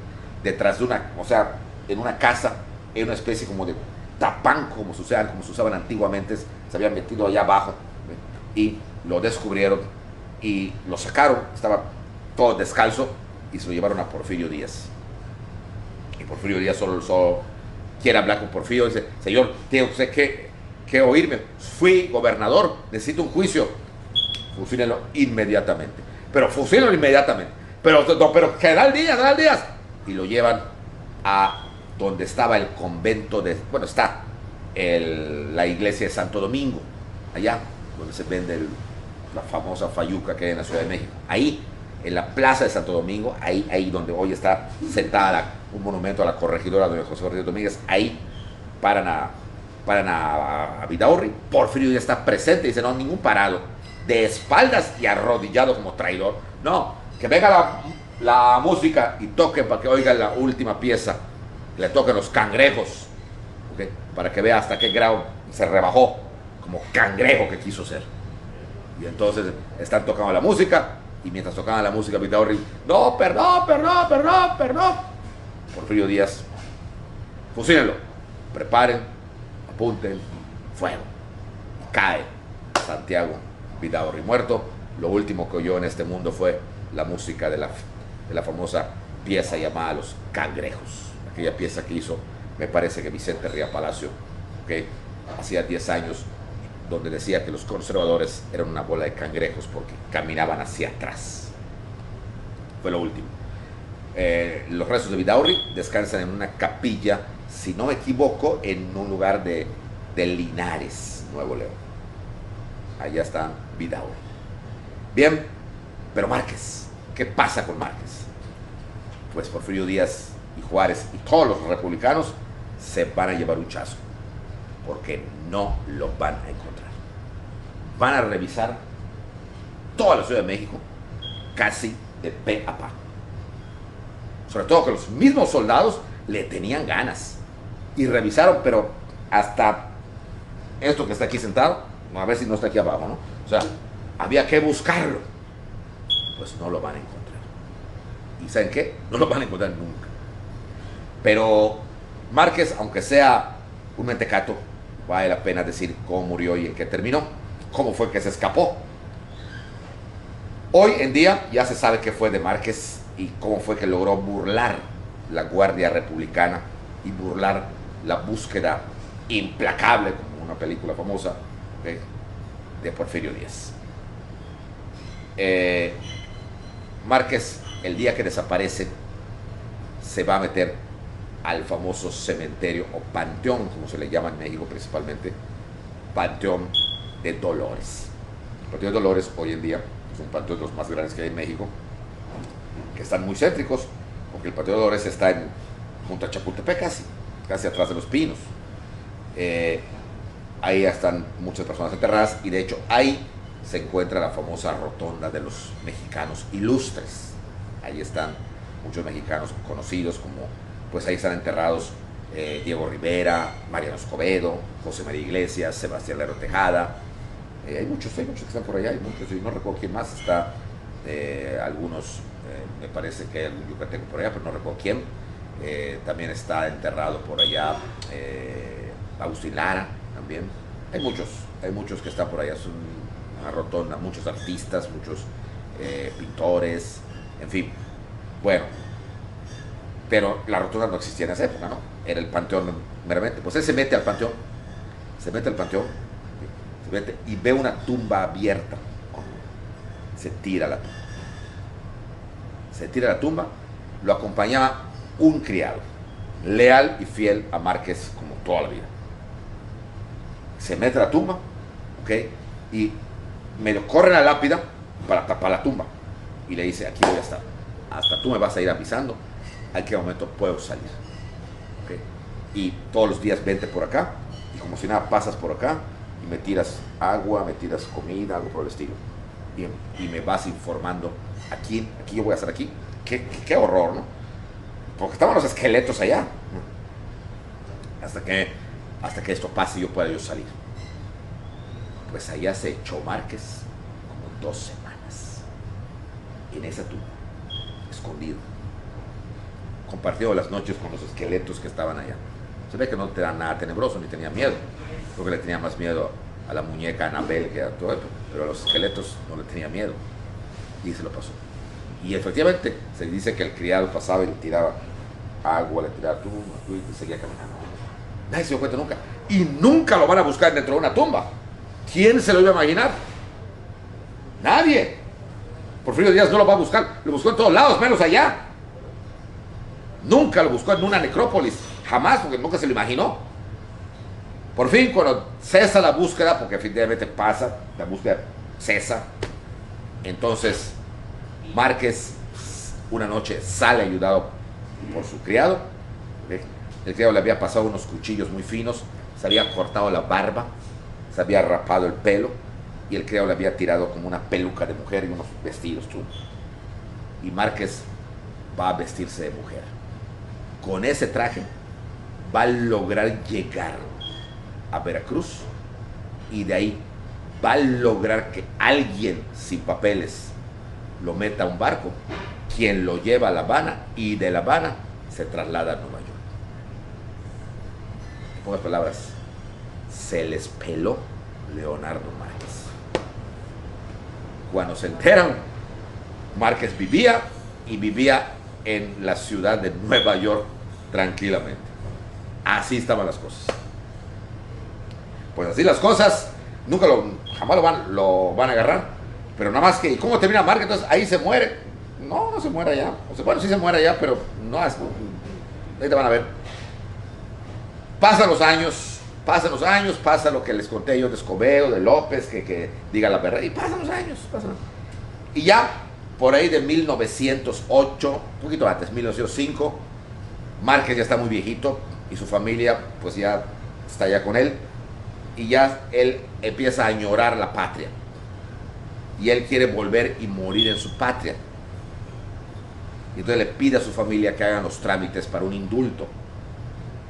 Detrás de una, o sea, en una casa, en una especie como de tapanco, como se usaban antiguamente. Se habían metido allá abajo, ¿okay? Y lo descubrieron y lo sacaron, estaba todo descalzo, y se lo llevaron a Porfirio Díaz. Y Porfirio Díaz solo quiere hablar con Porfirio, dice: señor, tiene usted que oírme, fui gobernador, necesito un juicio, fusílenlo inmediatamente. Pero fusílenlo inmediatamente, pero General Díaz. Y lo llevan a donde estaba el convento de, bueno, está la iglesia de Santo Domingo, allá donde se vende la famosa fayuca que hay en la Ciudad de México. Ahí, en la plaza de Santo Domingo, ahí donde hoy está sentada un monumento a la corregidora doña José Ortiz Domínguez, ahí paran a Vidaurri. Porfirio ya está presente y dice: no, ningún parado, de espaldas y arrodillado como traidor. No, que venga la música y toque para que oiga la última pieza, le toquen los cangrejos, ¿okay? Para que vea hasta qué grado se rebajó como cangrejo que quiso ser. Y entonces están tocando la música, y mientras tocaban la música, Vidaurri: no, perdón. Porfirio Díaz: fusílenlo, preparen, apunten, fuego. Y cae Santiago Vidaurri muerto. Lo último que oyó en este mundo fue la música de la famosa pieza llamada Los Cangrejos, aquella pieza que hizo, me parece que Vicente Ría Palacio, que hacía 10 años, donde decía que los conservadores eran una bola de cangrejos porque caminaban hacia atrás. Fue lo último. Los restos de Vidaurri descansan en una capilla, si no me equivoco, en un lugar de Linares, Nuevo León. Allá está Vidaurri. Bien, pero Márquez, ¿qué pasa con Márquez? Pues Porfirio Díaz y Juárez y todos los republicanos se van a llevar un chasco, porque no lo van a encontrar. Van a revisar toda la Ciudad de México casi de pe a pa. Sobre todo que los mismos soldados le tenían ganas y revisaron, pero hasta esto que está aquí sentado, a ver si no está aquí abajo, ¿no? O sea, había que buscarlo. Pues no lo van a encontrar. ¿Y saben qué? No lo van a encontrar nunca. Pero Márquez, aunque sea un mentecato, vale la pena decir cómo murió y en qué terminó, cómo fue que se escapó. Hoy en día ya se sabe qué fue de Márquez y cómo fue que logró burlar la Guardia Republicana y burlar la búsqueda implacable, como una película famosa, de Porfirio Díaz. Márquez, el día que desaparece, se va a meter al famoso cementerio o panteón, como se le llama en México principalmente, Panteón de Dolores. El Panteón de Dolores hoy en día es un panteón de los más grandes que hay en México, que están muy céntricos, porque el Panteón de Dolores está junto a Chapultepec, casi atrás de Los Pinos. Ahí están muchas personas enterradas, y de hecho ahí se encuentra la famosa rotonda de los mexicanos ilustres. Ahí están muchos mexicanos conocidos, como pues ahí están enterrados Diego Rivera, Mariano Escobedo, José María Iglesias, Sebastián Lerdo Tejada. Hay muchos que están por allá, hay muchos, y no recuerdo quién más está. Algunos, me parece que hay algún yucateco por allá, pero no recuerdo quién. También está enterrado por allá Agustín Lara también. Hay muchos que están por allá. Es una rotonda, muchos artistas, muchos pintores, en fin. Bueno, pero la rotonda no existía en esa época, ¿no? Era el panteón meramente. Pues él se mete al panteón, se mete al panteón, se mete y ve una tumba abierta. Se tira a la tumba. Se tira a la tumba, lo acompañaba un criado, leal y fiel a Márquez como toda la vida. Se mete a la tumba, ¿ok? Y medio corre la lápida para tapar la tumba. Y le dice, aquí voy a estar. Hasta tú me vas a ir avisando a qué momento puedo salir. ¿Okay? Y todos los días vente por acá. Y como si nada, pasas por acá y me tiras agua, me tiras comida, algo por el estilo. Y me vas informando aquí yo voy a estar aquí. Qué horror, ¿no? Porque estaban los esqueletos allá. Hasta que esto pase y yo pueda salir. Pues allá se echó Márquez como 2 semanas. En esa tumba, escondido. Compartido las noches con los esqueletos que estaban allá. Se ve que no te da nada tenebroso, ni tenía miedo. Creo que le tenía más miedo a la muñeca Anabel que a todo esto. Pero a los esqueletos no le tenía miedo. Y se lo pasó. Y efectivamente, se dice que el criado pasaba y le tiraba agua, le tiraba tumba, y seguía caminando. Nadie se dio cuenta nunca. Y nunca lo van a buscar dentro de una tumba. ¿Quién se lo iba a imaginar? Nadie. Porfirio Díaz no lo va a buscar. Lo buscó en todos lados, menos allá. Nunca lo buscó en una necrópolis. Jamás, porque nunca se lo imaginó. Por fin, cuando cesa la búsqueda, porque efectivamente pasa, la búsqueda cesa, entonces Márquez una noche sale ayudado por su criado. El criado le había pasado unos cuchillos muy finos, se había cortado la barba, se había rapado el pelo, y el criado le había tirado como una peluca de mujer y unos vestidos chulos. Y Márquez va a vestirse de mujer. Con ese traje va a lograr llegar a Veracruz, y de ahí va a lograr que alguien sin papeles lo meta a un barco, quien lo lleva a La Habana, y de La Habana se traslada a Nueva York. En pocas palabras, se les peló Leonardo Márquez. Cuando se enteran, Márquez vivía en la ciudad de Nueva York tranquilamente. Así estaban las cosas. Pues así las cosas, jamás lo van a agarrar. Pero nada más que, ¿cómo termina Márquez? Entonces ahí se muere. No se muere allá. O sea, bueno, sí se muere allá, pero no, ahí te van a ver. Pasan los años, pasa lo que les conté yo de Escobedo, de López, que diga la verdad, y pasan los años. Y ya, por ahí de 1908, un poquito antes, 1905, Márquez ya está muy viejito, y su familia, pues ya está allá con él, y ya él empieza a añorar la patria. Y él quiere volver y morir en su patria. Y entonces le pide a su familia que hagan los trámites para un indulto,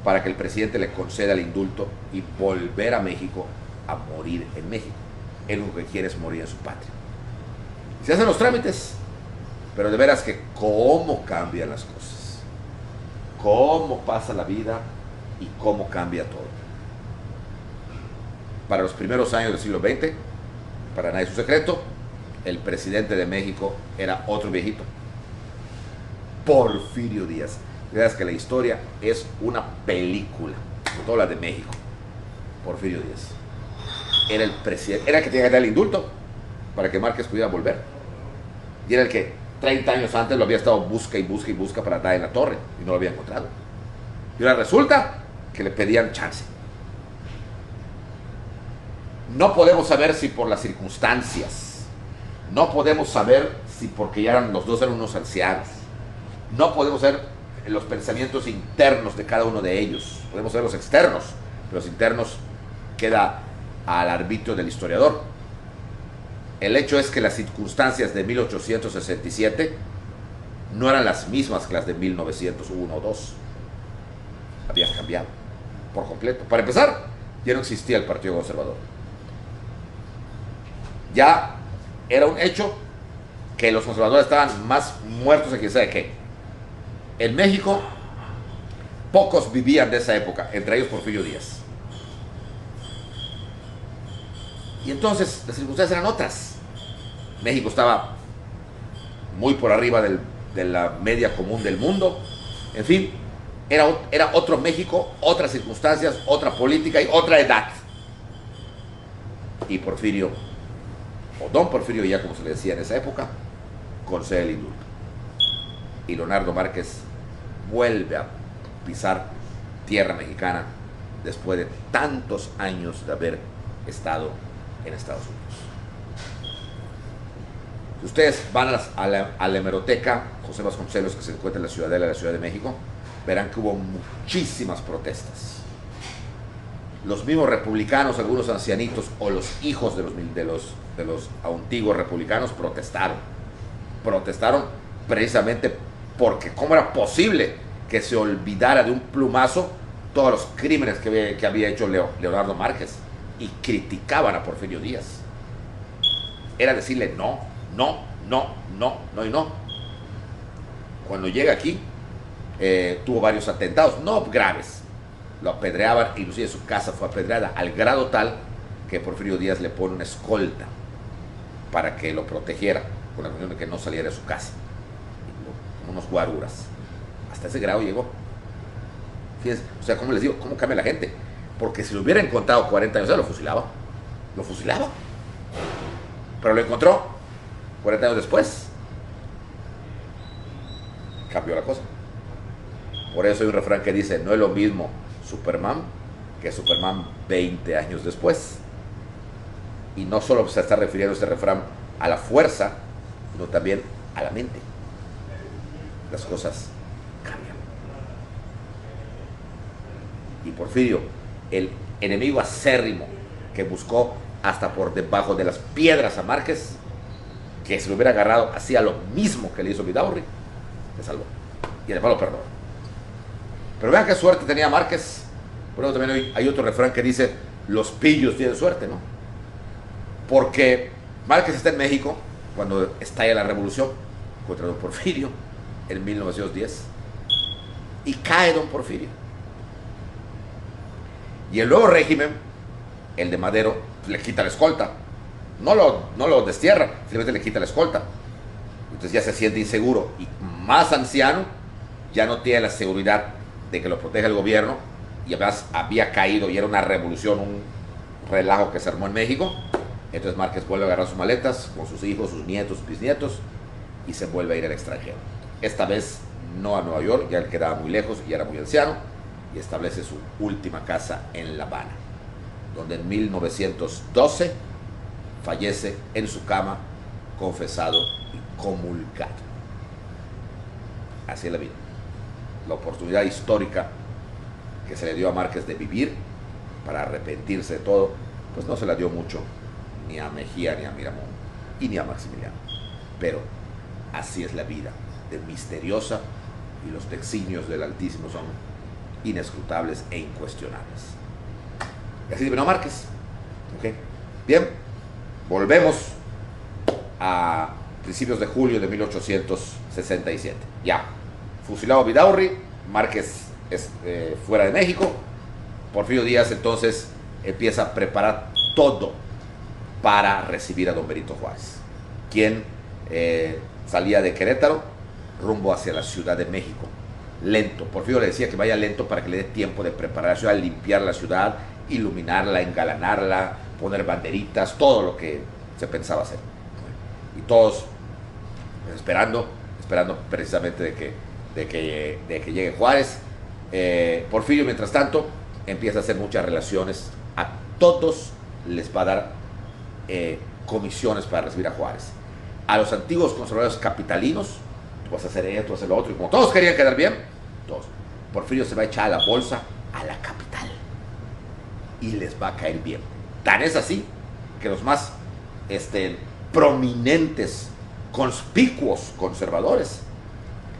para que el presidente le conceda el indulto y volver a México a morir en México. Él lo que quiere es morir en su patria. Se hacen los trámites, pero de veras que cómo cambian las cosas, cómo pasa la vida y cómo cambia todo. Para los primeros años del siglo XX, para nadie es un secreto, el presidente de México era otro viejito, Porfirio Díaz. Veas que la historia es una película, toda la de México. Porfirio Díaz era el presidente, era el que tenía que dar el indulto para que Márquez pudiera volver, y era el que 30 años antes lo había estado busca para dar en la torre y no lo había encontrado. Y ahora resulta que le pedían chance. No podemos saber si por las circunstancias, no podemos saber si porque ya los dos eran unos ancianos, no podemos saber los pensamientos internos de cada uno de ellos. Podemos ver los externos, pero los internos queda al arbitrio del historiador. El hecho es que las circunstancias de 1867 no eran las mismas que las de 1901 o 2. Habían cambiado por completo. Para empezar, ya no existía el Partido Conservador. Ya era un hecho que los conservadores estaban más muertos de quien sabe qué. En México, pocos vivían de esa época, entre ellos Porfirio Díaz. Y entonces las circunstancias eran otras. México estaba muy por arriba de la media común del mundo. En fin, era otro México, otras circunstancias, otra política y otra edad. Y Porfirio, o don Porfirio ya como se le decía en esa época, concede el indulto. Y Leonardo Márquez vuelve a pisar tierra mexicana después de tantos años de haber estado en Estados Unidos. Si ustedes van a la hemeroteca José Vasconcelos, que se encuentra en la Ciudadela de la Ciudad de México, verán que hubo muchísimas protestas. Los mismos republicanos, algunos ancianitos o los hijos de los antiguos republicanos protestaron precisamente porque cómo era posible que se olvidara de un plumazo todos los crímenes que había hecho Leonardo Márquez, y criticaban a Porfirio Díaz. Era decirle no, no, no, no, no y no. Cuando llega aquí, tuvo varios atentados, no graves, lo apedreaban, inclusive su casa fue apedreada al grado tal que Porfirio Díaz le pone una escolta para que lo protegiera, con la condición de que no saliera de su casa, como unos guaruras. Hasta ese grado llegó. Fíjense, o sea, ¿cómo les digo? ¿Cómo cambia la gente? Porque si lo hubiera encontrado 40 años, lo fusilaba. Lo fusilaba. Pero lo encontró 40 años después. Cambió la cosa. Por eso hay un refrán que dice, no es lo mismo Superman que Superman 20 años después. Y no solo se está refiriendo este refrán a la fuerza, sino también a la mente. Las cosas cambian. Y Porfirio, el enemigo acérrimo que buscó hasta por debajo de las piedras a Márquez, que si lo hubiera agarrado hacía lo mismo que le hizo Vidaurri, le salvó. Y además lo perdonó. Pero vean qué suerte tenía Márquez. Por eso también hay otro refrán que dice, los pillos tienen suerte, ¿no? Porque Márquez está en México cuando estalla la revolución contra don Porfirio en 1910, y cae don Porfirio. Y el nuevo régimen, el de Madero, le quita la escolta. No lo destierra, simplemente le quita la escolta. Entonces ya se siente inseguro y más anciano, ya no tiene la seguridad de que lo proteja el gobierno, y además había caído y era una revolución, un relajo que se armó en México. Entonces Márquez vuelve a agarrar sus maletas con sus hijos, sus nietos, sus bisnietos, y se vuelve a ir al extranjero. Esta vez no a Nueva York, ya él quedaba muy lejos y ya era muy anciano, y establece su última casa en La Habana, donde en 1912 fallece en su cama, confesado y comulgado. Así es la vida. La oportunidad histórica que se le dio a Márquez de vivir para arrepentirse de todo, pues no se la dio mucho ni a Mejía, ni a Miramón, y ni a Maximiliano. Pero así es la vida, de misteriosa, y los designios del Altísimo son inescrutables e incuestionables. Y así terminó Márquez. ¿Okay? Bien, volvemos a principios de julio de 1867. Ya, fusilado Vidaurri, Márquez es fuera de México. Porfirio Díaz entonces empieza a preparar todo para recibir a don Benito Juárez, quien salía de Querétaro rumbo hacia la Ciudad de México. Lento. Porfirio le decía que vaya lento para que le dé tiempo de preparar la ciudad, limpiar la ciudad, iluminarla, engalanarla, poner banderitas, todo lo que se pensaba hacer. Y todos esperando precisamente de que llegue Juárez. Porfirio, mientras tanto, empieza a hacer muchas relaciones. A todos les va a dar comisiones para recibir a Juárez. A los antiguos conservadores capitalinos, tú vas a hacer esto, vas a hacer lo otro, y como todos querían quedar bien, todos, Porfirio se va a echar a la bolsa a la capital y les va a caer bien. Tan es así que los más prominentes, conspicuos conservadores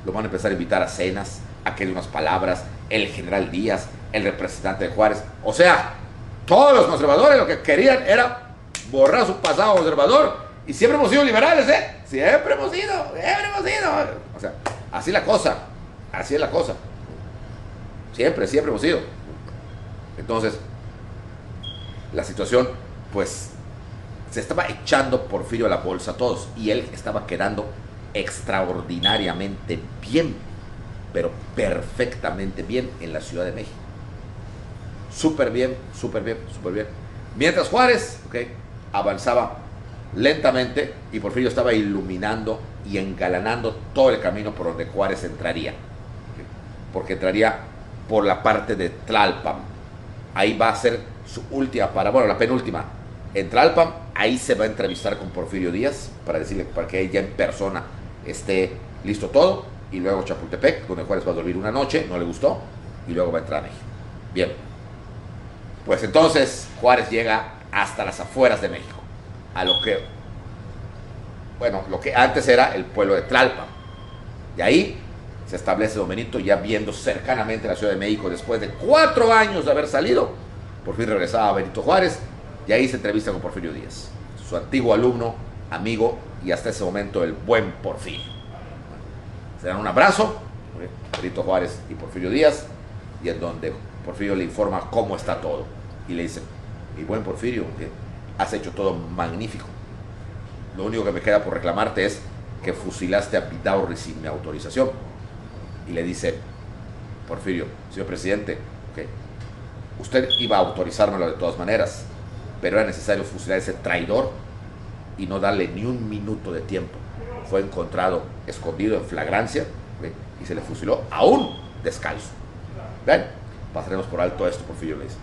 lo van a empezar a invitar a cenas, a que dé unas palabras, el general Díaz, el representante de Juárez. O sea, todos los conservadores lo que querían era borrar su pasado conservador, y siempre hemos sido liberales, siempre hemos sido. O sea, así la cosa, así es la cosa. Siempre hemos sido. Entonces, la situación, pues, se estaba echando Porfirio a la bolsa a todos, y él estaba quedando extraordinariamente bien, pero perfectamente bien en la Ciudad de México. Súper bien, súper bien, súper bien. Mientras Juárez, avanzaba lentamente y Porfirio estaba iluminando y engalanando todo el camino por donde Juárez entraría. Porque entraría por la parte de Tlalpan. Ahí va a ser su última parada, bueno, la penúltima. En Tlalpan, ahí se va a entrevistar con Porfirio Díaz para decirle, para que ella en persona esté listo todo. Y luego Chapultepec, donde Juárez va a dormir una noche, no le gustó, y luego va a entrar a México. Bien. Pues entonces Juárez llega hasta las afueras de México, a lo que antes era el pueblo de Tlalpan. De ahí se establece Don Benito, ya viendo cercanamente la Ciudad de México después de 4 años de haber salido. Por fin regresaba Benito Juárez y ahí se entrevista con Porfirio Díaz, su antiguo alumno, amigo y hasta ese momento el buen Porfirio. Se dan un abrazo, Benito Juárez y Porfirio Díaz, y en donde Porfirio le informa cómo está todo. Y le dice, mi buen Porfirio, has hecho todo magnífico. Lo único que me queda por reclamarte es que fusilaste a Vidaurri sin mi autorización. Y le dice Porfirio, señor presidente, usted iba a autorizármelo de todas maneras, pero era necesario fusilar a ese traidor y no darle ni un minuto de tiempo. Fue encontrado escondido en flagrancia y se le fusiló aún descalzo. Ven, pasaremos por alto esto, Porfirio le dice.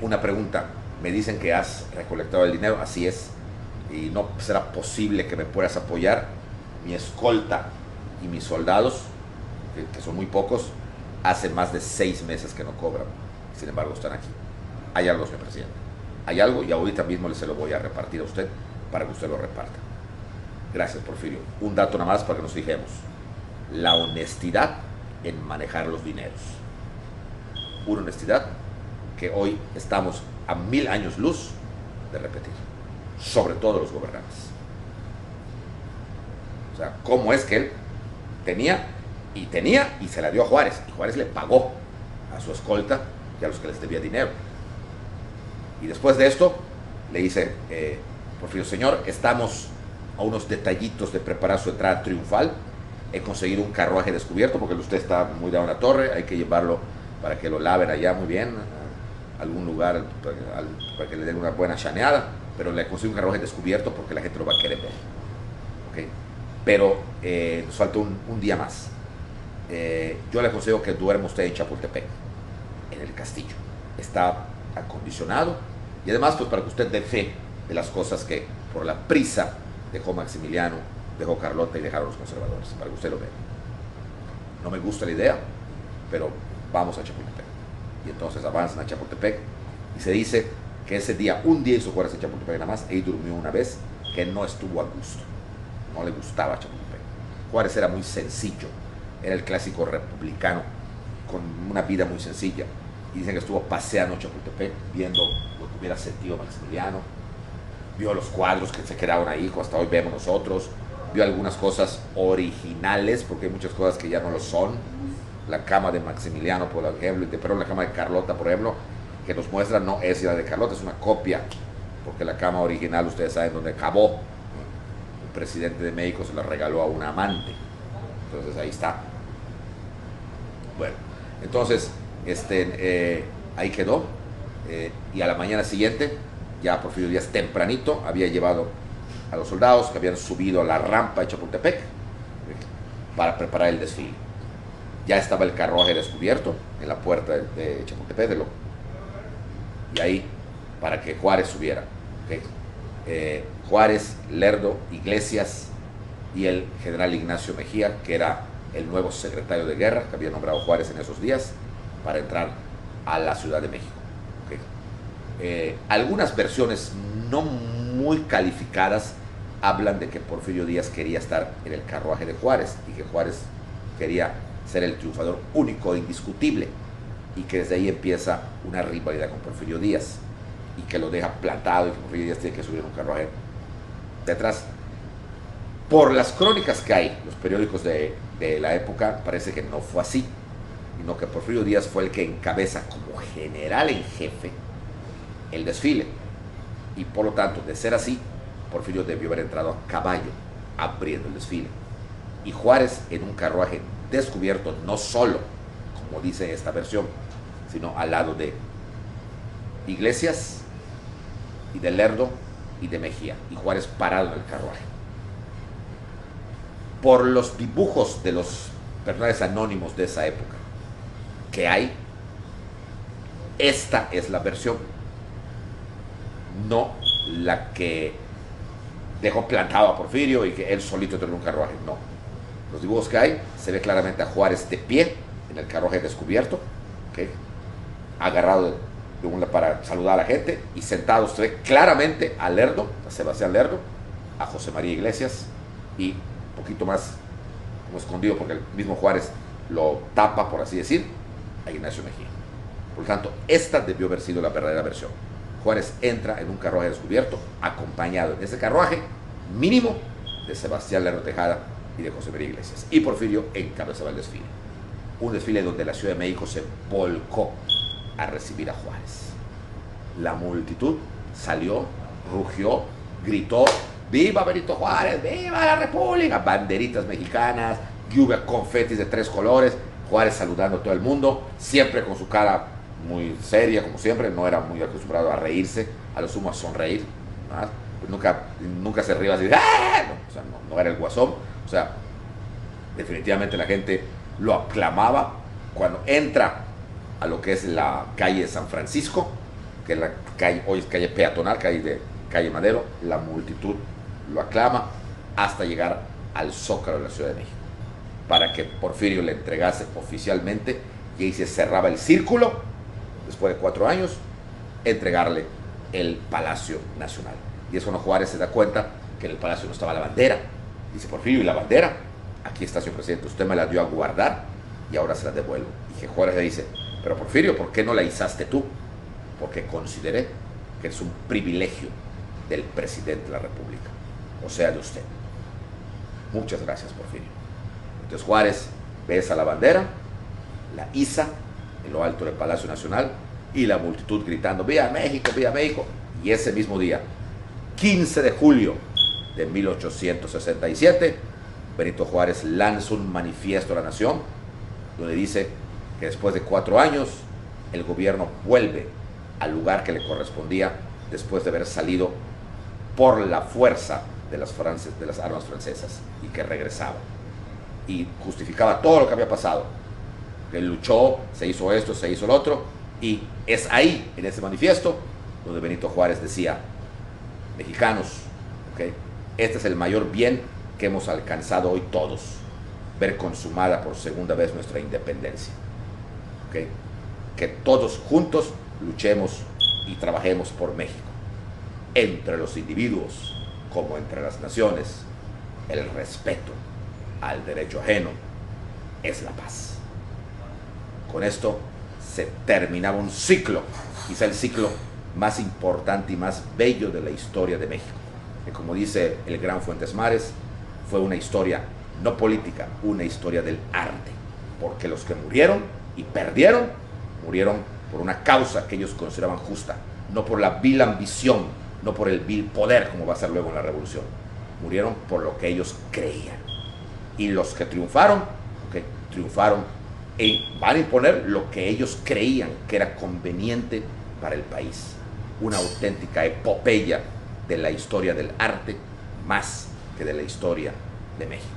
Una pregunta, me dicen que has recolectado el dinero, así es, y no será posible que me puedas apoyar. Mi escolta y mis soldados, que son muy pocos, hace más de 6 meses que no cobran, sin embargo están aquí. Hay algo, señor presidente, hay algo, y ahorita mismo se lo voy a repartir a usted para que usted lo reparta. Gracias, Porfirio. Un dato nada más para que nos fijemos: la honestidad en manejar los dineros, una honestidad que hoy estamos a 1000 años luz de repetir, sobre todo los gobernantes. O sea, cómo es que él tenía y se la dio a Juárez, y Juárez le pagó a su escolta y a los que les debía dinero. Y después de esto le dice Porfirio, señor, estamos a unos detallitos de preparar su entrada triunfal. He conseguido un carruaje descubierto porque usted está muy dado en la torre, hay que llevarlo para que lo laven allá muy bien, a algún lugar para que le den una buena chaneada, pero le consigo un carruaje descubierto porque la gente lo va a querer ver. Pero nos falta un día más. Yo le aconsejo que duerma usted en Chapultepec, en el castillo. Está acondicionado y además pues para que usted dé fe de las cosas que por la prisa dejó Maximiliano, dejó Carlota y dejaron los conservadores, para que usted lo vea. No me gusta la idea, pero vamos a Chapultepec. Y entonces avanzan a Chapultepec y se dice que ese día, un día hizo Juárez en Chapultepec nada más, y durmió una vez, que no estuvo a gusto, no le gustaba Chapultepec. Juárez era muy sencillo, era el clásico republicano con una vida muy sencilla, y dicen que estuvo paseando Chapultepec viendo lo que hubiera sentido Maximiliano, vio los cuadros que se quedaron ahí, hasta hoy vemos nosotros, vio algunas cosas originales, porque hay muchas cosas que ya no lo son. La cama de Maximiliano, por ejemplo, pero la cama de Carlota, por ejemplo, que nos muestra, no es la de Carlota, es una copia, porque la cama original, ustedes saben dónde acabó. El presidente de México se la regaló a una amante, entonces ahí está. Bueno, entonces ahí quedó, y a la mañana siguiente, ya Porfirio Díaz tempranito había llevado a los soldados que habían subido a la rampa de Chapultepec para preparar el desfile. Ya estaba el carruaje descubierto en la puerta de Chapultepec, y ahí para que Juárez subiera. Juárez, Lerdo, Iglesias y el general Ignacio Mejía, que era el nuevo secretario de guerra que había nombrado Juárez en esos días, para entrar a la Ciudad de México. Algunas versiones no muy calificadas hablan de que Porfirio Díaz quería estar en el carruaje de Juárez y que Juárez quería ser el triunfador único e indiscutible, y que desde ahí empieza una rivalidad con Porfirio Díaz y que lo deja plantado, y que Porfirio Díaz tiene que subir en un carruaje detrás. Por las crónicas que hay, los periódicos de la época, parece que no fue así, sino que Porfirio Díaz fue el que encabeza como general en jefe el desfile, y por lo tanto, de ser así, Porfirio debió haber entrado a caballo abriendo el desfile. Y Juárez en un carruaje descubierto, no solo, como dice esta versión, sino al lado de Iglesias y de Lerdo y de Mejía, y Juárez parado en el carruaje. Por los dibujos de los personajes anónimos de esa época que hay, esta es la versión, no la que dejó plantado a Porfirio y que él solito entró en un carruaje. No, los dibujos que hay, se ve claramente a Juárez de pie en el carruaje descubierto, ¿okay?, agarrado de una para saludar a la gente, y sentado se ve claramente a Lerdo, a Sebastián Lerdo, a José María Iglesias, y un poquito más como escondido porque el mismo Juárez lo tapa, por así decir, a Ignacio Mejía. Por lo tanto, esta debió haber sido la verdadera versión. Juárez entra en un carruaje descubierto, acompañado en ese carruaje mínimo de Sebastián Lerdo Tejada y de José María Iglesias, y Porfirio encabezaba el desfile. Un desfile donde la Ciudad de México se volcó a recibir a Juárez. La multitud salió, rugió, gritó: ¡viva Benito Juárez! ¡Viva la República! Banderitas mexicanas, lluvia, confetis de 3 colores, Juárez saludando a todo el mundo, siempre con su cara muy seria, como siempre, no era muy acostumbrado a reírse, a lo sumo a sonreír, ¿no? Pues nunca se ría así, ¡ah! No, o sea, no era el guasón, o sea, definitivamente la gente lo aclamaba. Cuando entra a lo que es la calle San Francisco, que es la calle, hoy es calle peatonal, calle Madero, la multitud lo aclama hasta llegar al Zócalo de la Ciudad de México, para que Porfirio le entregase oficialmente, y ahí se cerraba el círculo, después de 4 años, entregarle el Palacio Nacional. Y es cuando Juárez se da cuenta que en el palacio no estaba la bandera. Dice Porfirio: ¿y la bandera? Aquí está, señor presidente, usted me la dio a guardar y ahora se la devuelvo. Y que Juárez le dice: pero Porfirio, ¿por qué no la izaste tú? Porque consideré que es un privilegio del presidente de la República, o sea, de usted. Muchas gracias, Porfirio. Entonces Juárez besa la bandera, la iza en lo alto del Palacio Nacional, y la multitud gritando: ¡viva México, viva México! Y ese mismo día, 15 de julio de 1867, Benito Juárez lanza un manifiesto a la nación, donde dice que después de 4 años, el gobierno vuelve al lugar que le correspondía después de haber salido por la fuerza de las armas francesas, y que regresaba. Y justificaba todo lo que había pasado. Él luchó, se hizo esto, se hizo lo otro, y es ahí, en ese manifiesto, donde Benito Juárez decía: mexicanos, ¿okay?, este es el mayor bien que hemos alcanzado hoy todos, ver consumada por segunda vez nuestra independencia. ¿Okay? Que todos juntos luchemos y trabajemos por México. Entre los individuos, como entre las naciones, el respeto al derecho ajeno es la paz. Con esto se terminaba un ciclo, quizá el ciclo más importante y más bello de la historia de México, que, como dice el gran Fuentes Mares, fue una historia no política, una historia del arte, porque los que murieron y perdieron, murieron por una causa que ellos consideraban justa, no por la vil ambición, no por el vil poder, como va a ser luego en la revolución. Murieron por lo que ellos creían. Y los que triunfaron, okay, triunfaron en van a imponer lo que ellos creían que era conveniente para el país. Una auténtica epopeya de la historia del arte, más que de la historia de México.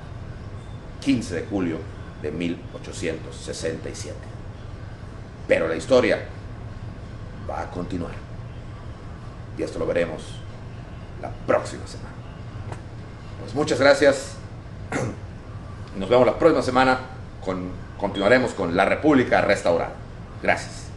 15 de julio de 1867. Pero la historia va a continuar. Y esto lo veremos la próxima semana. Pues muchas gracias. Nos vemos la próxima semana. Continuaremos con La República Restaurada. Gracias.